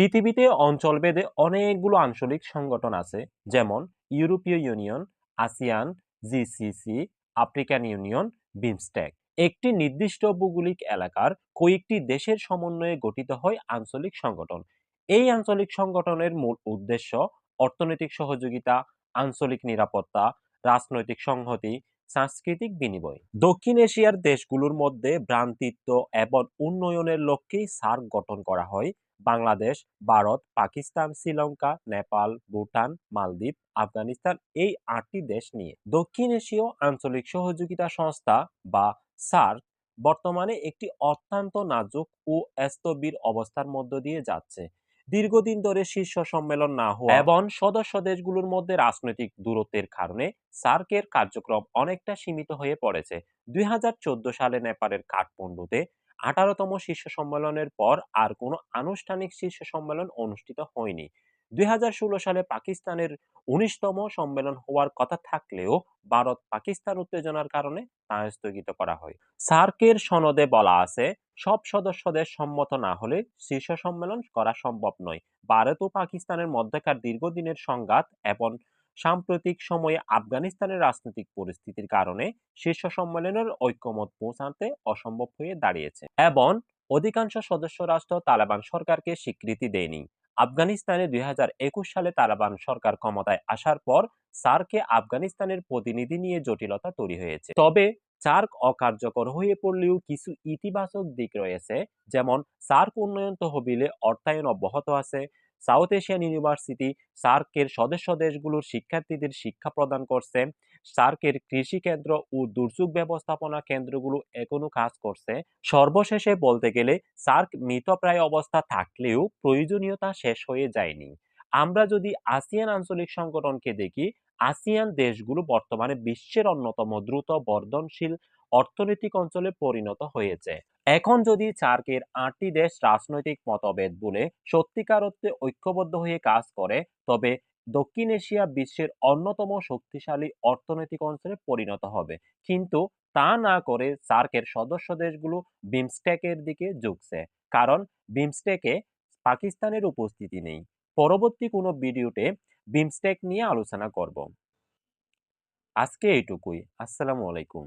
পৃথিবীতে অঞ্চলভেদে অনেকগুলো আঞ্চলিক সংগঠন আছে, যেমন ইউরোপীয় union, ASEAN, GCC, African union, BIMSTEC. একটি নির্দিষ্ট ভৌগোলিক এলাকার কয়েকটি দেশের সমন্বয়ে গঠিত হয় আঞ্চলিক সংগঠন। এই আঞ্চলিক সংগঠনের মূল উদ্দেশ্য অর্থনৈতিক সহযোগিতা, আঞ্চলিক নিরাপত্তা, রাজনৈতিক সংহতি, সাংস্কৃতিক বিনিময়। দক্ষিণ এশিয়ার দেশগুলোর মধ্যে ভ্রাতৃত্ব এবং উন্নয়নের লক্ষ্যেই সার্ক গঠন করা হয়। বাংলাদেশ, ভারত, পাকিস্তান, শ্রীলঙ্কা, নেপাল, ভুটান, মালদ্বীপ, আফগানিস্তান এই ৮টি দেশ নিয়ে দক্ষিণ এশীয় আঞ্চলিক সহযোগিতা সংস্থা বা সার্ক বর্তমানে একটি অত্যন্ত নাজুক ও স্থবির অবস্থার মধ্য দিয়ে যাচ্ছে। দীর্ঘদিন ধরে শীর্ষ সম্মেলন না হওয়া এবং সদস্য দেশগুলোর মধ্যে রাজনৈতিক দূরত্বের কারণে সার্কের কার্যক্রম অনেকটা সীমিত হয়ে পড়েছে। ২০১৪ সালে নেপালের কাঠমান্ডুতে ১৮তম শীর্ষ সম্মেলনের পর আর কোনো আনুষ্ঠানিক শীর্ষ সম্মেলন অনুষ্ঠিত হয়নি। ২০১৬ সালে পাকিস্তানের ১৯তম সম্মেলন হওয়ার কথা থাকলেও ভারত পাকিস্তান উত্তেজনার কারণে তা স্থগিত করা হয়। সার্কের সনদে বলা আছে, সব সদস্য দেশ সম্মত না হলে শীর্ষ সম্মেলন করা সম্ভব নয়। ভারত ও পাকিস্তানের মধ্যকার দীর্ঘদিনের সংঘাত এবং সাম্প্রতিক সময়ে আফগানিস্তানের রাজনৈতিক পরিস্থিতির কারণে শীর্ষ সম্মেলনের ঐক্যমত পৌঁছাতে অসম্ভব হয়ে দাঁড়িয়েছে এবং অধিকাংশ সদস্য রাষ্ট্র তালেবান সরকারকে স্বীকৃতি দেয়নি। আফগানিস্তানে ২০২১ সালে তালেবান সরকার ক্ষমতায় আসার পর সার্কে আফগানিস্তানের প্রতিনিধি নিয়ে জটিলতা তৈরি হয়েছে। তবে সার্ক অকার্যকর হয়ে পড়লেও কিছু ইতিবাচক দিক রয়েছে, যেমন সার্ক উন্নয়ন তহবিলে অর্থায়ন অব্যাহত আছে। সাউথ এশিয়ান ইউনিভার্সিটি সার্কের সদস্য দেশগুলোর শিক্ষার্থীদের শিক্ষা প্রদান করছে। সার্কের কৃষি কেন্দ্র ও দুর্যোগ ব্যবস্থাপনা কেন্দ্রগুলো এখনো কাজ করছে। সর্বশেষে বলতে গেলে সার্ক মৃতপ্রায় অবস্থা থাকলেও প্রয়োজনীয়তা শেষ হয়ে যায়নি। আমরা যদি আসিয়ান আঞ্চলিক সংগঠনকে দেখি, আসিয়ান দেশগুলো বর্তমানে বিশ্বের অন্যতম দ্রুত বর্ধনশীল অর্থনৈতিক অঞ্চলে পরিণত হয়েছে। এখন যদি সার্কের ৮টি দেশ রাজনৈতিক মতভেদ বলে সত্যিকার অর্থে ঐক্যবদ্ধ হয়ে কাজ করে, তবে দক্ষিণ এশিয়া বিশ্বের অন্যতম শক্তিশালী অর্থনৈতিক অঞ্চলে পরিণত হবে। কিন্তু তা না করে সার্কের সদস্য দেশগুলো বিমস্টেকের দিকে ঝুঁকছে, কারণ বিমস্টেকে পাকিস্তানের উপস্থিতি নেই। পরবর্তী কোনো ভিডিওতে বিমস্টেক নিয়ে আলোচনা করব। আজকে এইটুকুই। আসসালামু আলাইকুম।